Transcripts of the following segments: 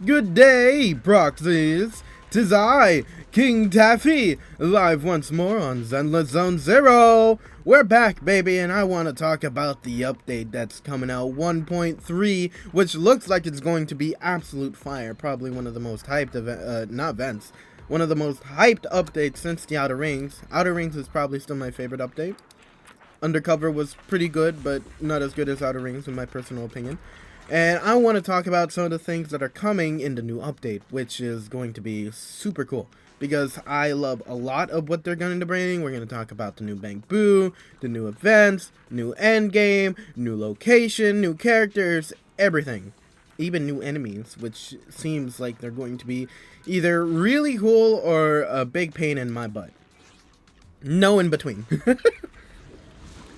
Good day, proxies. 'Tis I, King Taffy, live once more on Zenless Zone Zero. We're back, baby, and I want to talk about the update that's coming out 1.3, which looks like it's going to be absolute fire. Probably one of the most hyped one of the most hyped updates since the Outer Rings. Outer Rings is probably still my favorite update. Undercover was pretty good, but not as good as Outer Rings in my personal opinion. And I want to talk about some of the things that are coming in the new update, which is going to be super cool. Because I love a lot of what they're going to bring. We're going to talk about the new Bank Boo, the new events, new endgame, new location, new characters, everything. Even new enemies, which seems like they're going to be either really cool or a big pain in my butt. No in between.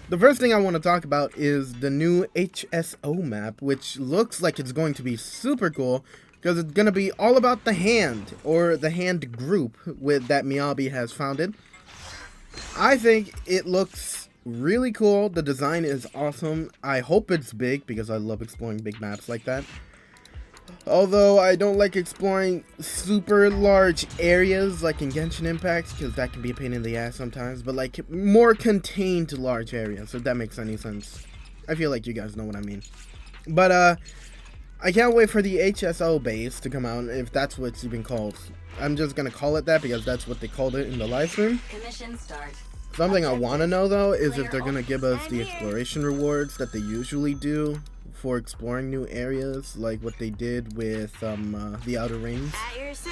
The first thing I want to talk about is the new HSO map, which looks like it's going to be super cool because it's going to be all about the hand, or the hand group that Miyabi has founded. I think it looks really cool. The design is awesome. I hope it's big because I love exploring big maps like that. Although I don't like exploring super large areas like in Genshin Impact, because that can be a pain in the ass sometimes, but like more contained large areas, if that makes any sense. I feel like you guys know what I mean. But I can't wait for the HSO base to come out, if that's what it's even called. I'm just gonna call it that because that's what they called it in the live stream. Something I want to know though is if they're gonna give us the exploration rewards that they usually do for exploring new areas, like what they did with the Outer Rings.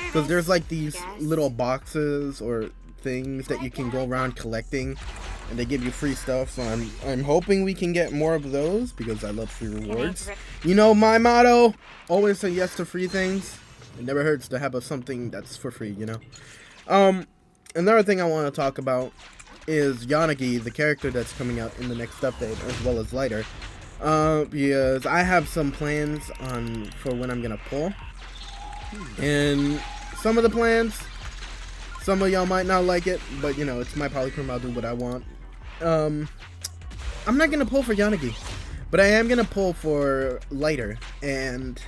Because there's like these little boxes or things that you can go around collecting, and they give you free stuff. So I'm hoping we can get more of those because I love free rewards. You know my motto: always say yes to free things. It never hurts to have something that's for free, you know. Another thing I want to talk about is Yanagi, the character that's coming out in the next update, as well as Lighter. Because I have some plans for when I'm gonna pull, and some of the plans, some of y'all might not like it, but you know, it's my polychrome, I'll do what I want. I'm not gonna pull for Yanagi, but I am gonna pull for Lighter, and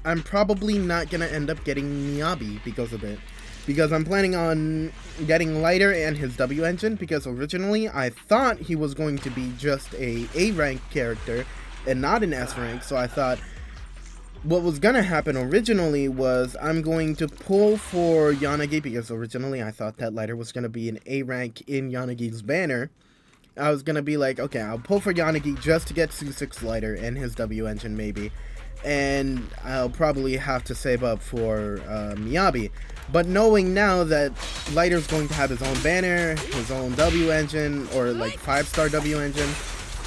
I'm probably not gonna end up getting Miyabi because of it. Because I'm planning on getting Lighter and his W engine, because originally I thought he was going to be just a A-rank character and not an S-rank, so I thought what was going to happen originally was I'm going to pull for Yanagi, because originally I thought that Lighter was going to be an A-rank in Yanagi's banner. I was going to be like, okay, I'll pull for Yanagi just to get Susuk's Lighter and his W engine maybe, and I'll probably have to save up for Miyabi. But knowing now that Lighter's going to have his own banner, his own W engine, or like 5-star W engine,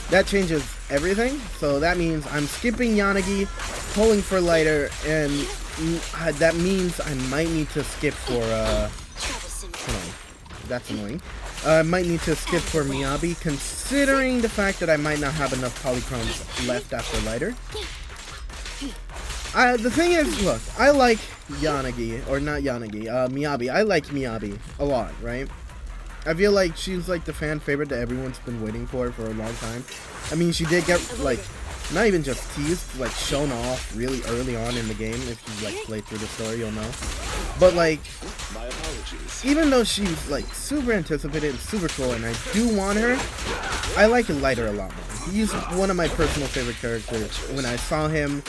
that changes everything. So that means I'm skipping Yanagi, pulling for Lighter, and that means I might need to skip for, hold on, that's annoying. I might need to skip for Miyabi, considering the fact that I might not have enough polychromes left after Lighter. The thing is, look, I like Yanagi, or not Yanagi, Miyabi. I like Miyabi a lot, right? I feel like she's like the fan favorite that everyone's been waiting for a long time. I mean, she did get, like, not even just teased, like, shown off really early on in the game. If you, like, play through the story, you'll know. But, like, even though she's, like, super anticipated and super cool, and I do want her, I like Lighter a lot more. He's one of my personal favorite characters. When I saw him,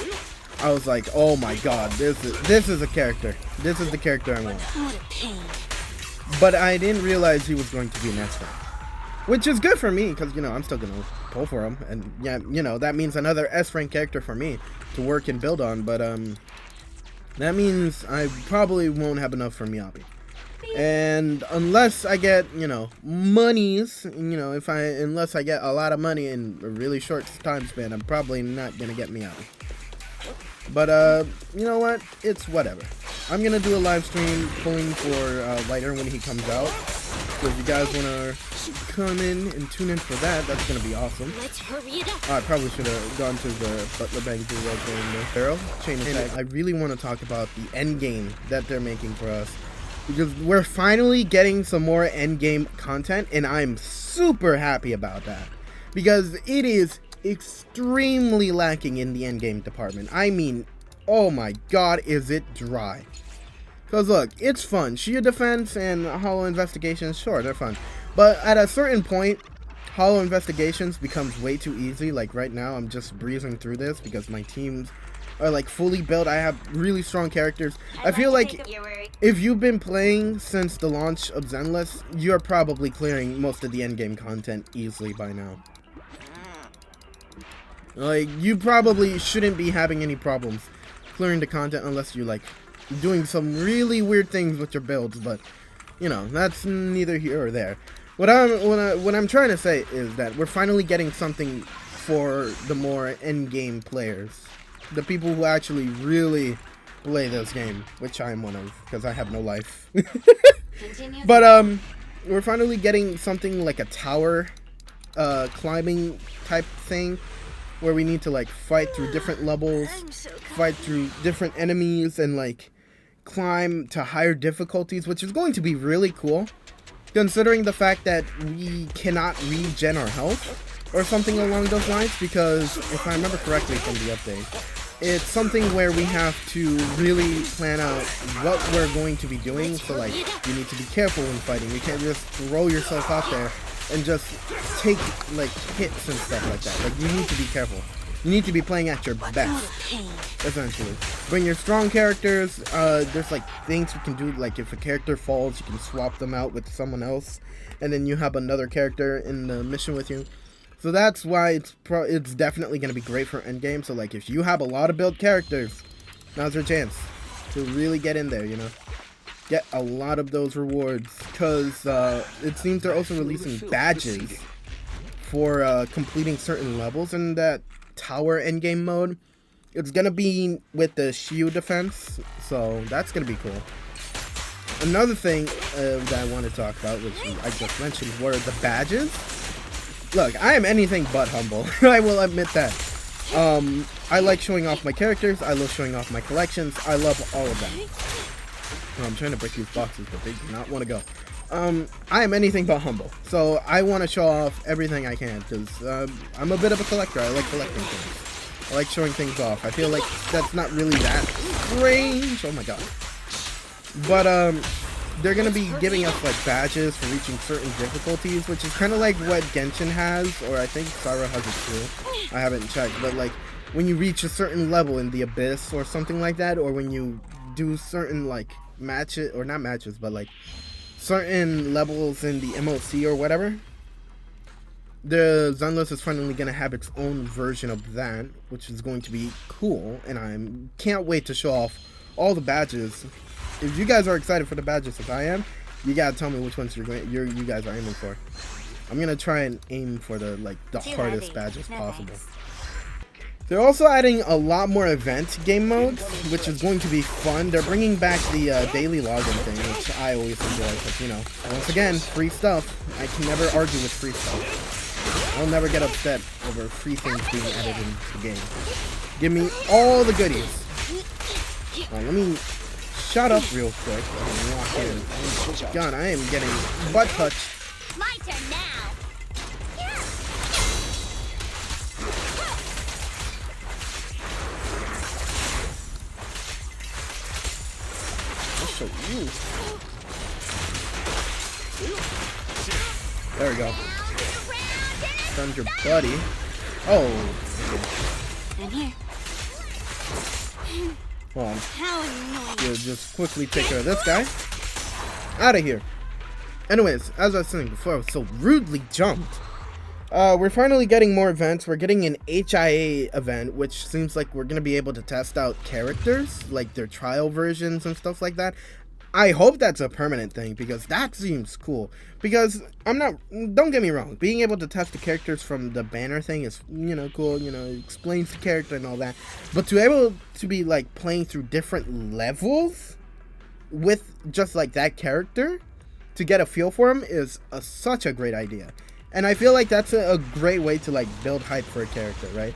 I was like, oh my god, this is a character. This is the character I want. But I didn't realize he was going to be an S-rank. Which is good for me, because, you know, I'm still going to pull for him. And, yeah, you know, that means another S-rank character for me to work and build on. But, that means I probably won't have enough for Miyabi. And unless I get, you know, monies, you know, unless I get a lot of money in a really short time span, I'm probably not going to get Miyabi. But, you know what? It's whatever. I'm gonna do a live stream pulling for Lighter when he comes out. So if you guys wanna come in and tune in for that, that's gonna be awesome. Let's hurry it up. I probably should have gone to the Butler Bank do right there in the Pharaoh chain attack. I really want to talk about the end game that they're making for us, because we're finally getting some more end game content, and I'm super happy about that, because it is extremely lacking in the endgame department. I mean, oh my god, is it dry. Because look, it's fun. Shield defense and hollow investigations, sure, they're fun. But at a certain point, hollow investigations becomes way too easy. Like right now, I'm just breezing through this because my teams are like fully built. I have really strong characters. I feel like if you've been playing since the launch of Zenless, you're probably clearing most of the endgame content easily by now. Like, you probably shouldn't be having any problems clearing the content unless you're like doing some really weird things with your builds, but you know, that's neither here or there. What I'm trying to say is that we're finally getting something for the more endgame players, the people who actually really play this game, which I am one of because I have no life. But we're finally getting something like a tower climbing type thing, where we need to like fight through different levels, fight through different enemies, and like climb to higher difficulties, which is going to be really cool, considering the fact that we cannot regen our health or something along those lines, because if I remember correctly from the update, it's something where we have to really plan out what we're going to be doing. So like, you need to be careful when fighting. You can't just throw yourself out there and just take like hits and stuff like that. Like, you need to be careful. You need to be playing at your best, essentially. Bring your strong characters. There's like things you can do, like if a character falls, you can swap them out with someone else, and then you have another character in the mission with you. So that's why it's definitely going to be great for endgame. So like, if you have a lot of built characters, now's your chance to really get in there, you know. Get a lot of those rewards, because it seems they're also releasing badges for completing certain levels in that tower endgame mode. It's gonna be with the shield defense, so that's gonna be cool. Another thing that I want to talk about, which I just mentioned, were the badges. Look, I am anything but humble. I will admit that. I like showing off my characters. I love showing off my collections. I love all of that. I'm trying to break these boxes, but they do not want to go. I am anything but humble, so I want to show off everything I can, because I'm a bit of a collector. I like collecting things. I like showing things off. I feel like that's not really that strange. Oh my god. But they're gonna be giving us like badges for reaching certain difficulties, which is kind of like what Genshin has, or I think Sara has it too. I haven't checked, but like when you reach a certain level in the Abyss or something like that, or when you do certain like matches, or not matches, but like certain levels in the MOC or whatever, the Zenless is finally going to have its own version of that, which is going to be cool, and I can't wait to show off all the badges. If you guys are excited for the badges as I am, you gotta tell me which ones you guys are aiming for. I'm gonna try and aim for the hardest badges possible. They're also adding a lot more event game modes, which is going to be fun. They're bringing back the daily login thing, which I always enjoy, because, you know, once again, free stuff. I can never argue with free stuff. I'll never get upset over free things being added into the game. Give me all the goodies. Let me shut up real quick and walk in. Oh, God, I am getting butt touched. My turn now. So you. There we go. Stunned your buddy. Oh. I'm here. Hold on. How annoying. We'll just quickly take care of this guy. Out of here. Anyways, as I was saying before, I was so rudely jumped. We're finally getting more events. We're getting an HIA event, which seems like we're going to be able to test out characters, like their trial versions and stuff like that. I hope that's a permanent thing, because that seems cool. Because don't get me wrong, being able to test the characters from the banner thing is, you know, cool, you know, it explains the character and all that. But to be able to be like playing through different levels with just like that character to get a feel for him is such a great idea. And I feel like that's a great way to like build hype for a character, right?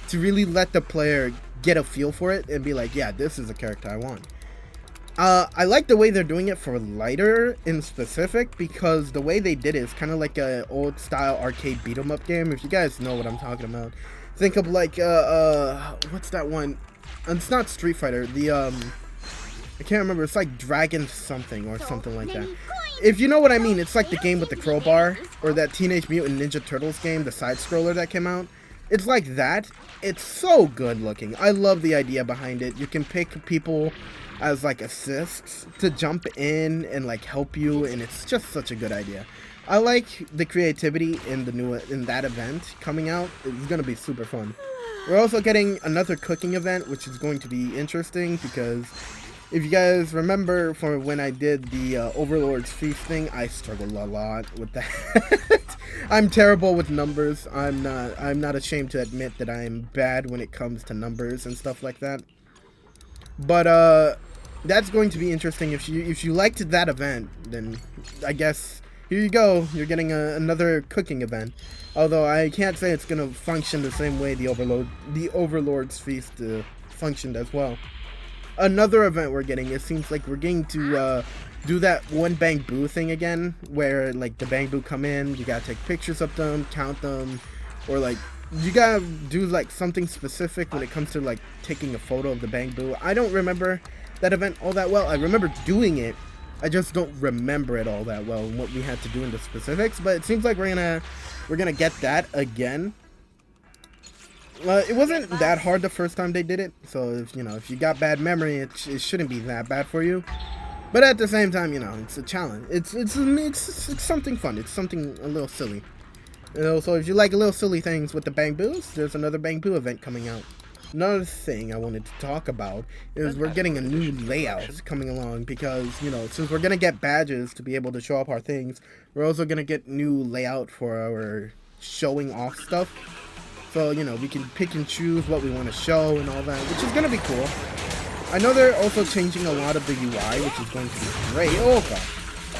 To really let the player get a feel for it and be like, yeah, this is a character I want. I like the way they're doing it for lighter in specific, because the way they did it is kind of like a old style arcade beat 'em up game. If you guys know what I'm talking about, think of like what's that one? it's not Street Fighter. The I can't remember. It's like Dragon something or something like that. If you know what I mean, it's like the game with the crowbar, or that Teenage Mutant Ninja Turtles game, the side scroller that came out. It's like that. It's so good looking. I love the idea behind it. You can pick people as like assists to jump in and like help you, and it's just such a good idea. I like the creativity in that event coming out. It's gonna be super fun. We're also getting another cooking event, which is going to be interesting because if you guys remember from when I did the Overlord's Feast thing, I struggled a lot with that. I'm terrible with numbers. I'm not ashamed to admit that I'm bad when it comes to numbers and stuff like that. But that's going to be interesting. If you liked that event, then I guess here you go. You're getting another cooking event. Although I can't say it's gonna function the same way the Overlord's Feast functioned as well. Another event we're getting, it seems like we're getting to do that one bamboo thing again, where like the bamboo come in, you gotta take pictures of them, count them, or like you gotta do like something specific when it comes to like taking a photo of the bamboo. I don't remember that event all that well. I remember doing it, I just don't remember it all that well and what we had to do in the specifics, but it seems like we're gonna get that again. It wasn't that hard the first time they did it, so if you got bad memory, it shouldn't be that bad for you. But at the same time, it's a challenge. It's something fun. It's something a little silly. So if you like little silly things with the bamboos, there's another bamboo event coming out. Another thing I wanted to talk about is we're getting a new layout coming along because, since we're gonna get badges to be able to show off our things, we're also gonna get new layout for our showing off stuff. So, we can pick and choose what we want to show and all that, which is going to be cool. I know they're also changing a lot of the UI, which is going to be great. Oh, God.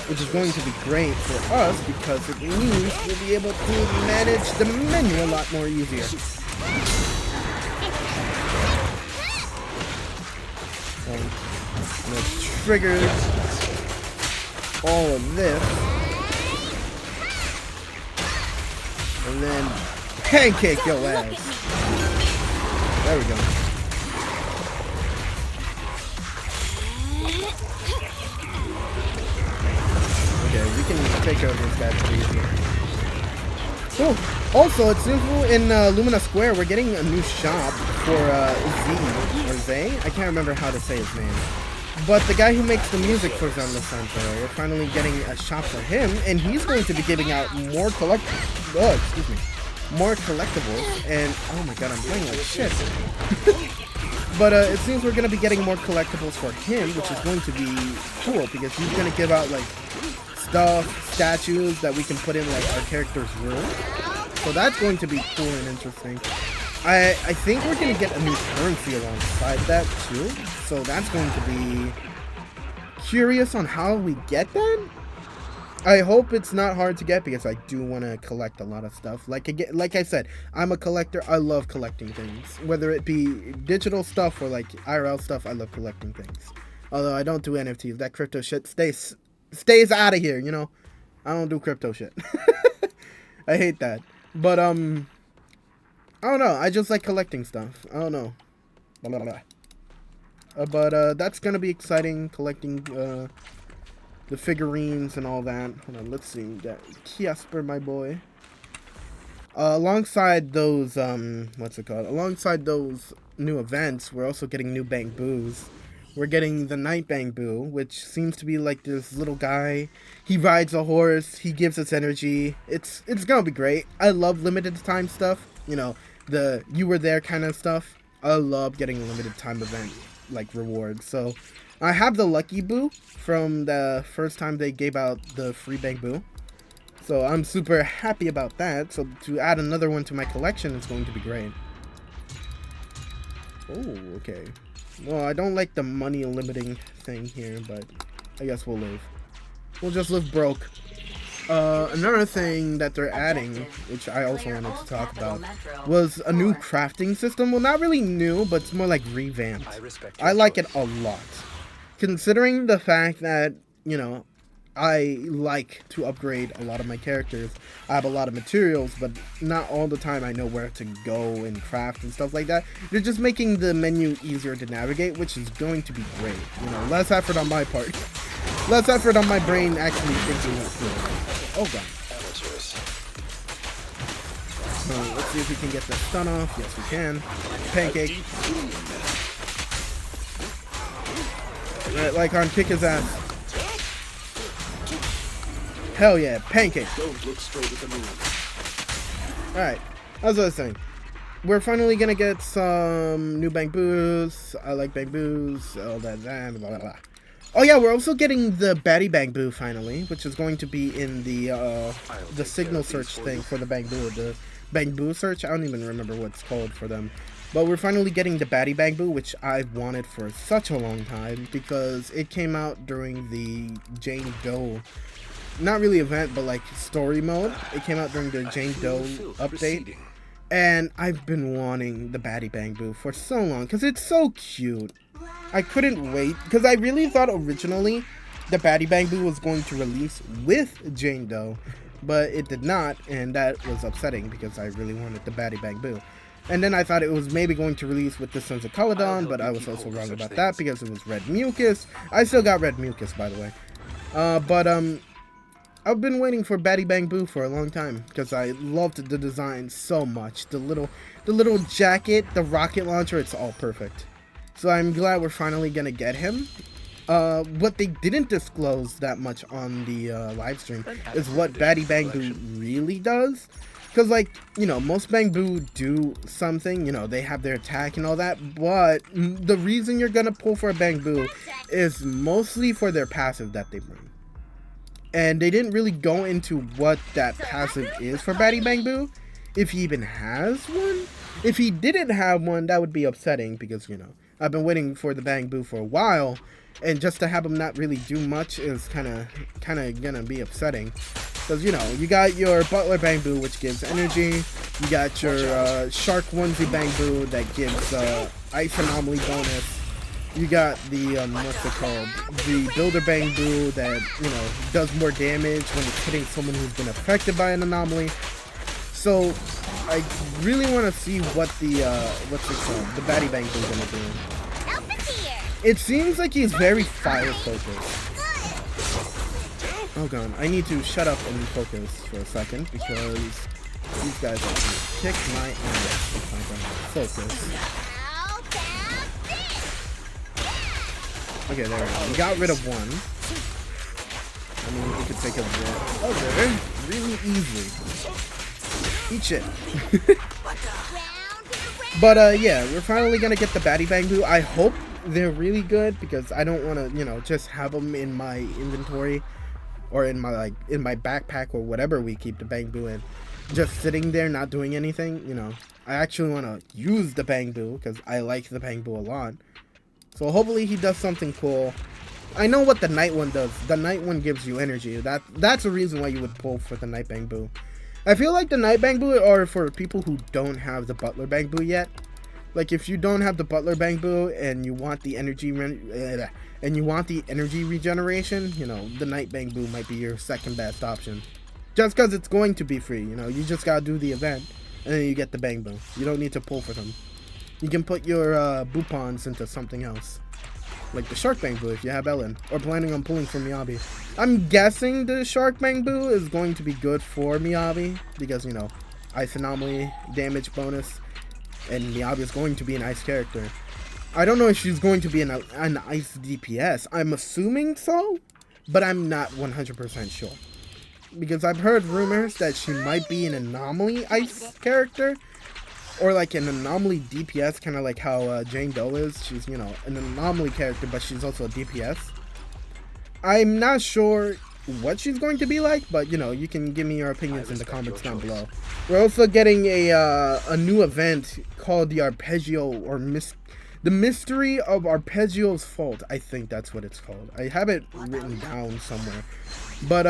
Which is going to be great for us because it means we'll be able to manage the menu a lot more easier. I'm going to trigger all of this. And then pancake your ass. There we go. Okay, we can take care of this guy pretty easily. Cool. Also, it's simple in Lumina Square. We're getting a new shop for Z or Zay. I can't remember how to say his name. But the guy who makes the music for Zenless Zone Zero, we're finally getting a shop for him, and he's going to be giving out more more collectibles, and oh my god, I'm playing like shit. But it seems we're going to be getting more collectibles for him, which is going to be cool, because he's going to give out like stuff, statues that we can put in like our character's room. So that's going to be cool and interesting. I think we're going to get a new currency alongside that too, so that's going to be curious on how we get that. I hope it's not hard to get because I do want to collect a lot of stuff. Like I said, I'm a collector. I love collecting things. Whether it be digital stuff or like IRL stuff, I love collecting things. Although I don't do NFTs. That crypto shit stays out of here, I don't do crypto shit. I hate that. But I don't know. I just like collecting stuff. I don't know. Blah, blah, blah. But that's going to be exciting, collecting the figurines and all that. Hold on, let's see. Got Kiasper, my boy. Alongside those, alongside those new events, we're also getting new bamboos. We're getting the Night Bamboo, which seems to be like this little guy. He rides a horse. He gives us energy. It's gonna be great. I love limited time stuff. The you were there kind of stuff. I love getting limited time event like rewards. So I have the Lucky Boo from the first time they gave out the free bamboo. So I'm super happy about that. So to add another one to my collection is going to be great. Oh, okay. Well, I don't like the money limiting thing here, but I guess we'll live. We'll just live broke. Another thing that they're adding, which I also wanted to talk about, was a new crafting system. Well, not really new, but it's more like revamped. I like it a lot. Considering the fact that, I like to upgrade a lot of my characters. I have a lot of materials, but not all the time I know where to go and craft and stuff like that. They're just making the menu easier to navigate, which is going to be great. You know, less effort on my part. Less effort on my brain actually thinking it through. Oh god. Let's see if we can get the stun off. Yes, we can. Pancake. Right, like on kick his ass. Hell yeah, pancake. Alright, as I was saying, we're finally gonna get some new bamboos. I like bamboos. All that, blah, blah, blah. Oh yeah, we're also getting the baddie bamboo finally, which is going to be in the signal search thing for the bamboo. The bamboo search, I don't even remember what it's called for them. But we're finally getting the baddie bamboo, which I've wanted for such a long time because it came out during the Jane Doe, not really event, but like story mode. It came out during the Jane Doe update. And I've been wanting the baddie bamboo for so long because it's so cute. I couldn't wait because I really thought originally the baddie bamboo was going to release with Jane Doe, but it did not, and that was upsetting because I really wanted the baddie bamboo. And then I thought it was maybe going to release with the Sons of Caladon, but I was also wrong about that because it was red mucus. I still got red mucus, by the way. I've been waiting for baddie bamboo for a long time because I loved the design so much. The little jacket, the rocket launcher, it's all perfect. So I'm glad we're finally gonna get him. What they didn't disclose that much on the live stream is what baddie bamboo really does. Because, like, you know, most bamboo do something, you know, they have their attack and all that, but the reason you're gonna pull for a bamboo is mostly for their passive that they bring. And they didn't really go into what that passive is for baddie bamboo, if he even has one. If he didn't have one, that would be upsetting because, you know, I've been waiting for the bamboo for a while, and just to have him not really do much is kind of gonna be upsetting. Because, you know, you got your Butler Bamboo, which gives energy. You got your Shark Onesie Bamboo that gives Ice Anomaly bonus. You got the, what's it called? The Builder Bamboo that, you know, does more damage when it's hitting someone who's been affected by an anomaly. So, I really want to see what the, what's it called? The baddie bamboo is going to do. It seems like he's very fire focused. Oh god, I need to shut up and focus for a second because these guys are going to kick my ass if I don't focus. Okay, there we go. We got rid of one. I mean, we could take a bit. Okay, really easily. Eat shit. But yeah, we're finally gonna get the baddie bamboo. I hope they're really good because I don't want to, you know, just have them in my inventory or in my backpack or whatever we keep the bamboo in, just sitting there not doing anything. You know, I actually want to use the bamboo because I like the bamboo a lot. So hopefully he does something cool. I know what the night one does. The night one gives you energy. That's a reason why you would pull for the night bamboo. I feel like the night bamboo are for people who don't have the Butler bamboo yet. Like if you don't have the Butler bamboo and you want the energy regeneration, you know, the night bamboo might be your second best option. Just because it's going to be free, you know, you just gotta do the event and then you get the bamboo. You don't need to pull for them. You can put your Bupons into something else. Like the Shark Bamboo if you have Ellen. Or planning on pulling for Miyabi. I'm guessing the Shark Bamboo is going to be good for Miyabi. Because, you know, Ice Anomaly, damage bonus. And Miyabi is going to be an ice character. I don't know if she's going to be an ice DPS. I'm assuming so. But I'm not 100% sure. Because I've heard rumors that she might be an anomaly ice character. Or like an anomaly DPS, kind of like how Jane Doe is. She's, you know, an anomaly character, but she's also a DPS. I'm not sure what she's going to be like, but, you know, you can give me your opinions in the comments down below. We're also getting a new event called the Arpeggio, or the Mystery of Arpeggio's Fault. I think that's what it's called. I have it written down somewhere. But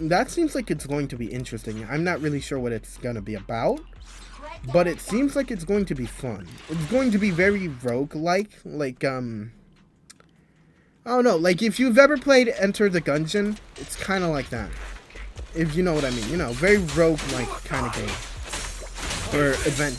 that seems like it's going to be interesting. I'm not really sure what it's going to be about. But it seems like it's going to be fun. It's going to be very rogue-like, like I don't know, like if you've ever played Enter the Gungeon, it's kind of like that. If you know what I mean, you know, very rogue-like kind of game or event.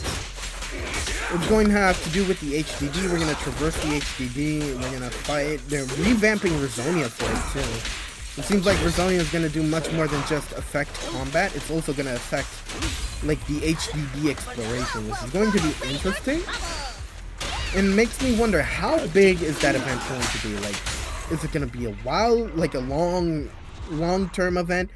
It's going to have to do with the HDD. We're going to traverse the HDD. We're going to fight. They're revamping Rizonia for it too. It seems like Rizonia is going to do much more than just affect combat. It's also going to affect like the HDD exploration, which is going to be interesting. And makes me wonder, how big is that event going to be? Like, is it going to be a while, like a long-term event?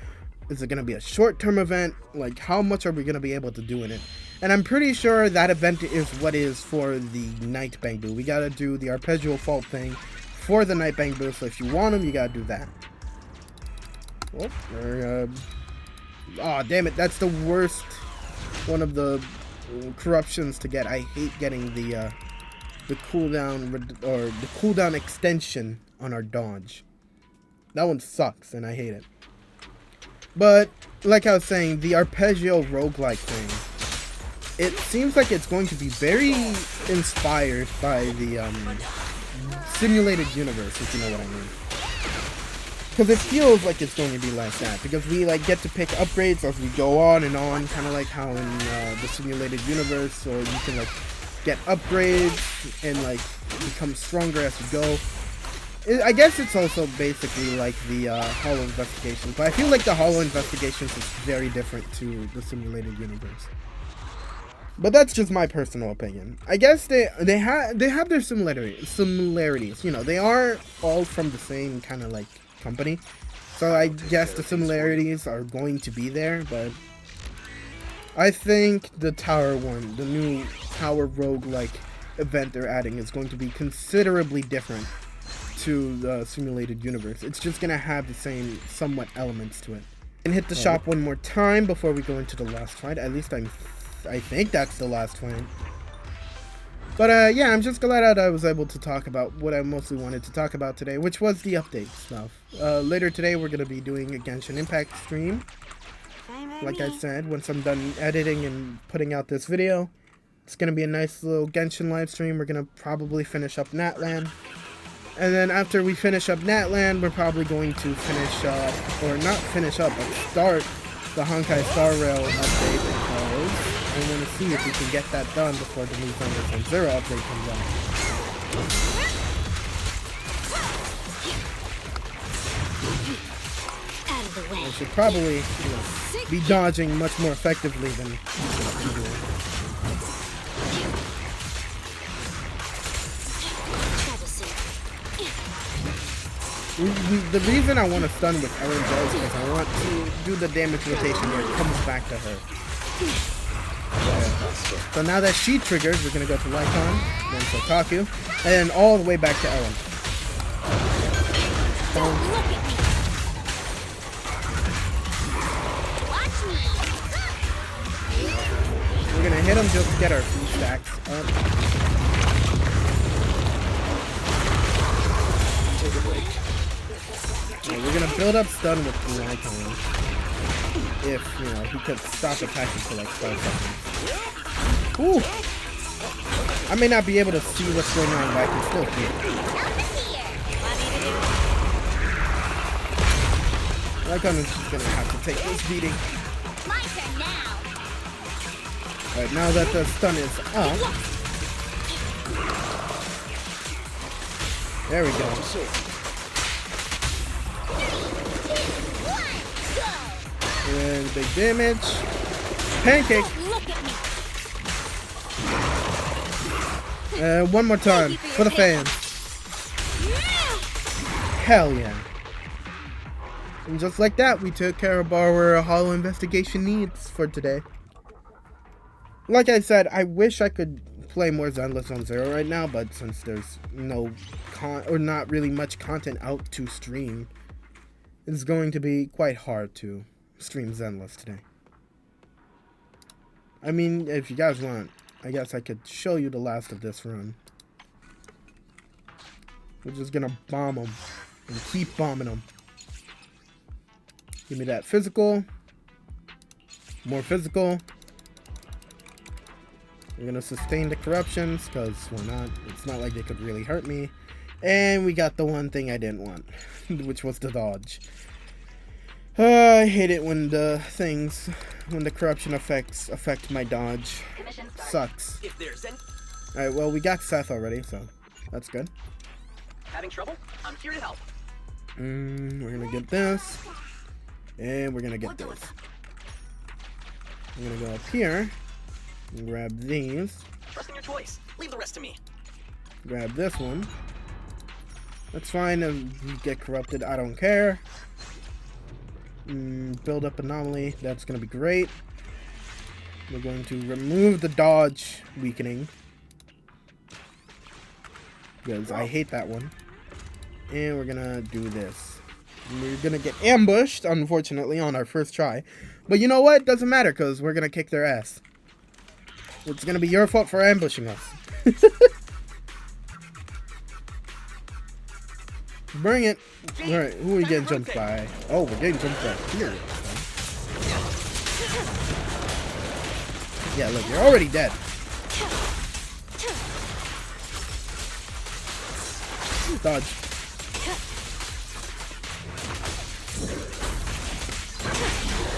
Is it going to be a short-term event? Like, how much are we going to be able to do in it? And I'm pretty sure that event is what is for the Night Bamboo. We gotta do the Arpeggio Fault thing for the Night Bamboo, so if you want them, you gotta do that. Oh, damn it, that's the worst one of the corruptions to get. I hate getting the cooldown, or the cooldown extension on our dodge. That one sucks, and I hate it. But, like I was saying, the Arpeggio roguelike thing, it seems like it's going to be very inspired by the simulated universe, if you know what I mean. Because it feels like it's going to be like that. Because we like get to pick upgrades as we go on and on, kind of like how in the simulated universe, or you can like get upgrades and like become stronger as you go. I guess it's also basically like the Hollow Investigations, but I feel like the Hollow Investigations is very different to the simulated universe. But that's just my personal opinion. I guess they have their similarities. You know, they are all from the same kind of like company, so I guess the similarities are going to be there. But I think the Tower one, the new Tower roguelike event they're adding, is going to be considerably different to the simulated universe. It's just gonna have the same somewhat elements to it. And hit the shop one more time before we go into the last fight. At least I think that's the last fight. But yeah, I'm just glad that I was able to talk about what I mostly wanted to talk about today, which was the update stuff. Later today, we're gonna be doing a Genshin Impact stream. Like I said, once I'm done editing and putting out this video, it's gonna be a nice little Genshin live stream. We're gonna probably finish up Natlan. And then after we finish up Natlan, we're probably going to finish up, or not finish up, but start the Honkai Star Rail update, because I want to see if we can get that done before the new Zenless Zone Zero update comes out. Out of the way. I should probably, you know, be dodging much more effectively than I'm doing. The reason I want to stun with Ellen Joe is because I want to do the damage rotation where it comes back to her. So now that she triggers, we're going to go to Lycon, then Sokaku, and then all the way back to Ellen. We're going to hit him just to get our few stacks up. Take a break. We're gonna build up stun with the Icon. If, you know, he could stop attacking for like 5 seconds. Ooh! I may not be able to see what's going on, but I can still hear. Icon is just gonna have to take this beating. Alright, now that the stun is up. There we go. And big damage. Pancake. One more time for the fans. Hell yeah. And just like that, we took care of our Hollow Investigation needs for today. Like I said, I wish I could play more Zenless Zone Zero right now, but since there's no not really much content out to stream, it's going to be quite hard to stream Zenless today. I mean, if you guys want, I guess I could show you the last of this run. We're just gonna bomb them and keep bombing them. Give me that physical. More physical. We're gonna sustain the corruptions, because we're not. It's not like they could really hurt me. And we got the one thing I didn't want, which was the dodge. I hate it when the corruption effects affect my dodge. Sucks. Alright, well, we got Seth already, so that's good. Having trouble? I'm here to help. We're gonna get this. And we're gonna get this. I'm gonna go up here and grab these. Trusting your choice. Leave the rest to me. Grab this one. That's fine if you get corrupted, I don't care. Build up anomaly, that's gonna be great. We're going to remove the dodge weakening, because I hate that one. And we're gonna do this. We're gonna get ambushed, unfortunately, on our first try. But you know what? Doesn't matter, because we're gonna kick their ass. It's gonna be your fault for ambushing us. Bring it. Alright, who are we getting jumped by? Oh, we're getting jumped by here. Yeah, look, you're already dead. Dodge.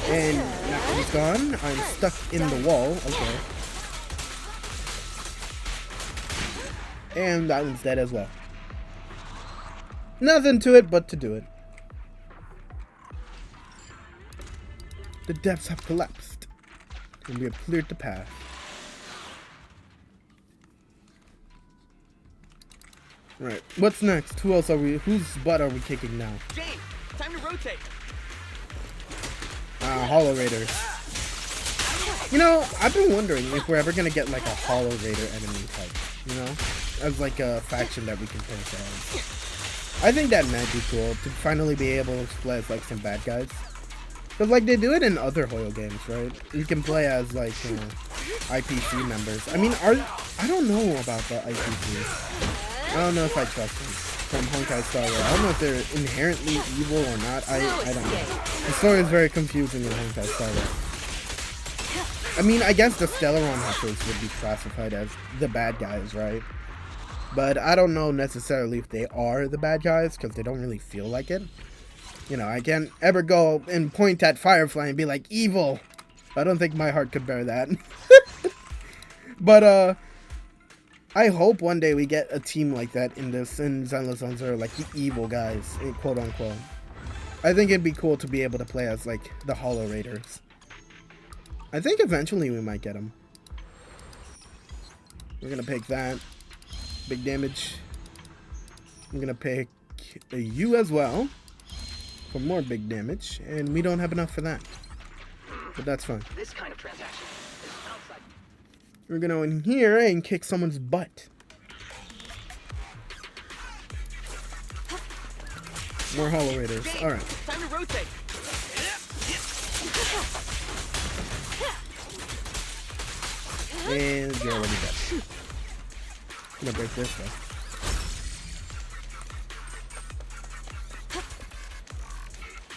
And that one's gone. I'm stuck in the wall. Okay. And that one's dead as well. Nothing to it but to do it. The depths have collapsed, and we have cleared the path. Right, what's next? Who else are we? Whose butt are we kicking now? Jane, time to rotate. Hollow Raiders. You know, I've been wondering if we're ever gonna get like a Hollow Raider enemy type. You know, as like a faction that we can pick as. I think that might be cool to finally be able to play as like some bad guys. Cause like they do it in other Hoyo games, right? You can play as like IPC members. I mean, I don't know about the IPC. I don't know if I trust them from Honkai Star Rail. I don't know if they're inherently evil or not. I don't know. The story is very confusing in Honkai Star Rail. I mean, I guess the Stellaron Hunters would be classified as the bad guys, right? But I don't know necessarily if they are the bad guys, because they don't really feel like it. You know, I can't ever go and point at Firefly and be like, evil! I don't think my heart could bear that. But, I hope one day we get a team like that in Zenless Zone Zero, like the evil guys, quote unquote. I think it'd be cool to be able to play as, like, the Hollow Raiders. I think eventually we might get them. We're gonna pick that. Big damage. I'm gonna pick a U as well for more big damage, and we don't have enough for that, but that's fine. This kind of transaction is outside. We're gonna go in here and kick someone's butt. More Hollow Raiders. All right. Time to rotate. And you're already dead. I'm gonna break this though.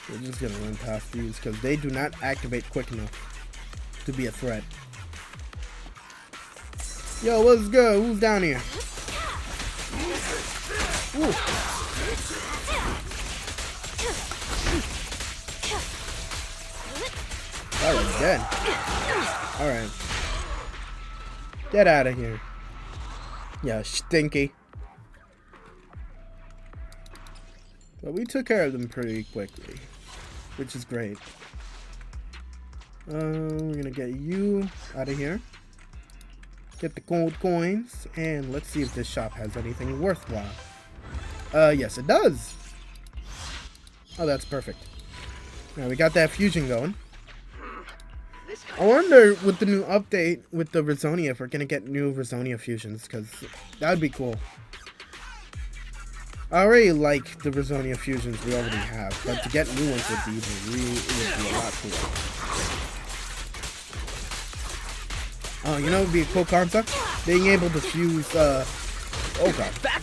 We're just gonna run past these because they do not activate quick enough to be a threat. Yo, what's good? Who's down here? Ooh. Oh, dead. Alright. Get out of here. Yeah, stinky. But we took care of them pretty quickly, which is great. We're gonna get you out of here. Get the gold coins, and let's see if this shop has anything worthwhile. Yes, it does. Oh, that's perfect. Now we got that fusion going. I wonder with the new update with the Rizonia if we're gonna get new Rizonia fusions, because that would be cool. I already like the Rizonia fusions we already have, but to get new ones would be a lot cooler. Oh, you know, it would be a cool concept? Being able to fuse,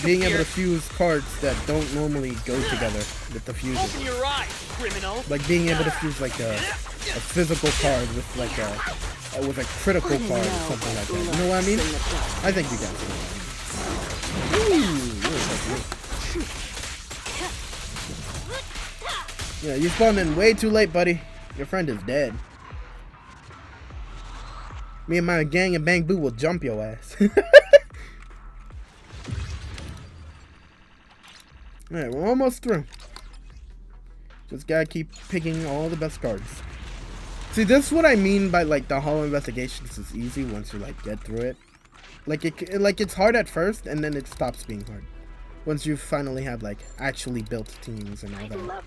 being able to fuse cards that don't normally go together with the fusion. Open your eyes, criminal. Like being able to fuse like a physical card with like a critical card or something like that. You know what I mean? I think you guys know what I mean. Ooh, really Yeah, you spawned in way too late, buddy. Your friend is dead. Me and my gang of Bang Boo will jump your ass. Alright, we're almost through. Just gotta keep picking all the best cards. See, this is what I mean by like the Hollow Investigations is easy once you like get through it. Like it's hard at first, and then it stops being hard once you finally have like actually built teams and all that.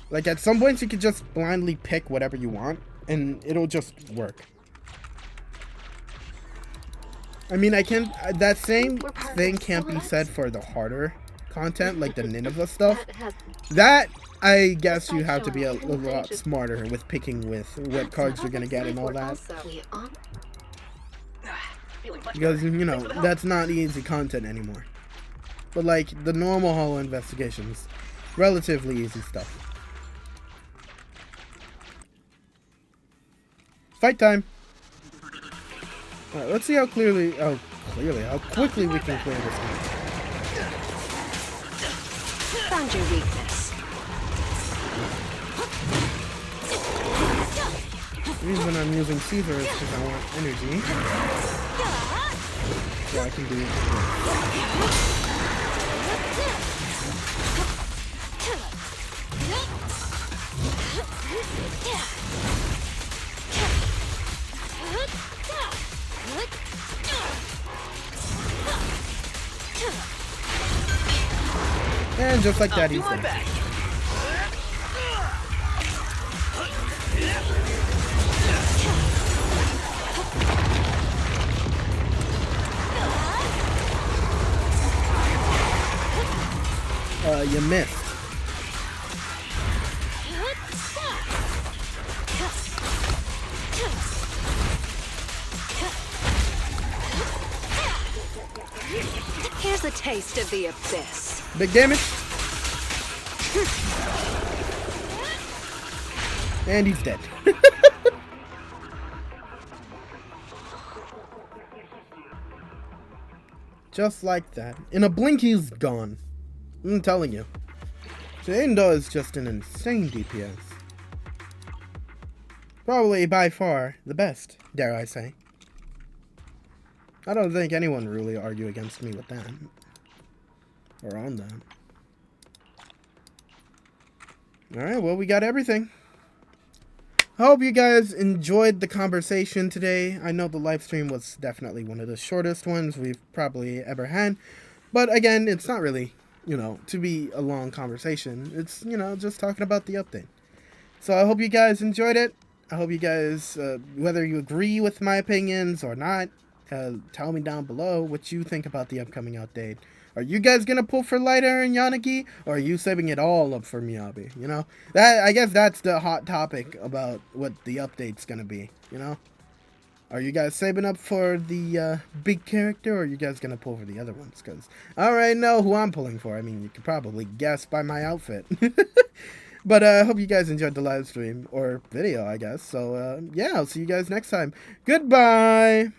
Like at some points you could just blindly pick whatever you want, and it'll just work. I mean, that same thing can't be said for the harder content, like the Nineveh stuff. That, I guess you have to be a lot smarter with picking with what cards you're gonna get and all that. Because, you know, that's not easy content anymore. But like, the normal Hollow Investigations, relatively easy stuff. Fight time! Alright, let's see how how quickly we can clear this game. Found your weakness. The reason I'm using Caesar is because I want energy. So I can do it. And just like that, he's dead. You missed. Here's a taste of the abyss. Big damage. And he's dead. Just like that. In a blink, he's gone. I'm telling you. Indo is just an insane DPS. Probably by far the best, dare I say. I don't think anyone really argue against me with that. Or on that. Alright, well, we got everything. I hope you guys enjoyed the conversation today. I know the live stream was definitely one of the shortest ones we've probably ever had. But again, it's not really, you know, to be a long conversation. It's, you know, just talking about the update. So I hope you guys enjoyed it. I hope you guys, whether you agree with my opinions or not, tell me down below what you think about the upcoming update. Are you guys gonna pull for Lighter and Yanagi, or are you saving it all up for Miyabi? You know, that, I guess that's the hot topic about what the update's gonna be. You know, are you guys saving up for the big character, or are you guys gonna pull for the other ones? Because I already know who I'm pulling for. I mean, you could probably guess by my outfit. But I hope you guys enjoyed the live stream or video, I guess. So yeah, I'll see you guys next time. Goodbye.